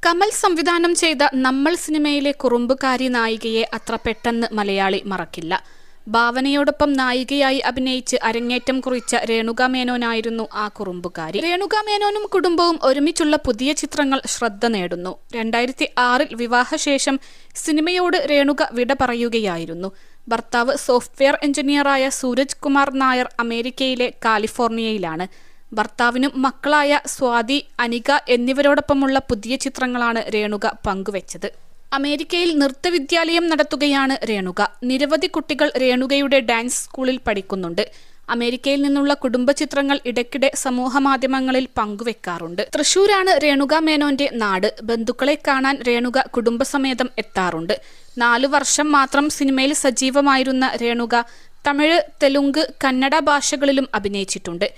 കമൽ സംവിധാനം ചെയ്ത നമ്മൾ സിനിമയിലെ കുറുമ്പുകാരി നായികയെ അത്ര പെട്ടെന്ന് മലയാളി മറക്കില്ല. ഭാവനയോടൊപ്പം നായികയായി അഭിനയിച്ച് അരങ്ങേറ്റം കുറിച്ച രേണുക മേനോനായിരുന്നു ആ കുറുമ്പുകാരി. രേണുക മേനോനും കുടുംബവും ഒരുമിച്ചുള്ള പുതിയ ചിത്രങ്ങൾ ശ്രദ്ധ നേടുന്നു. 2006 വിവാഹശേഷം സിനിമയോട് രേണുക വിട പറയുകയായിരുന്നു. ഭർത്താവ് സോഫ്റ്റ്വെയർ എഞ്ചിനീയറായ സൂരജ് കുമാർ നായർ അമേരിക്കയിലെ കാലിഫോർണിയയിലാണ്. ഭർത്താവിനും മക്കളായ സ്വാതി, അനിക എന്നിവരോടൊപ്പമുള്ള പുതിയ ചിത്രങ്ങളാണ് രേണുക പങ്കുവച്ചത്. അമേരിക്കയിൽ നൃത്തവിദ്യാലയം നടത്തുകയാണ് രേണുക. നിരവധി കുട്ടികൾ രേണുകയുടെ ഡാൻസ് സ്കൂളിൽ പഠിക്കുന്നുണ്ട്. അമേരിക്കയിൽ നിന്നുള്ള കുടുംബ ചിത്രങ്ങൾ ഇടയ്ക്കിടെ സമൂഹമാധ്യമങ്ങളിൽ പങ്കുവെക്കാറുണ്ട്. തൃശൂരാണ് രേണുക മേനോന്റെ നാട്. ബന്ധുക്കളെ കാണാൻ രേണുക കുടുംബസമേതം എത്താറുണ്ട്. 4 വർഷം മാത്രം സിനിമയിൽ സജീവമായിരുന്ന രേണുക തമിഴ്, തെലുങ്ക്, കന്നഡ ഭാഷകളിലും അഭിനയിച്ചിട്ടുണ്ട്.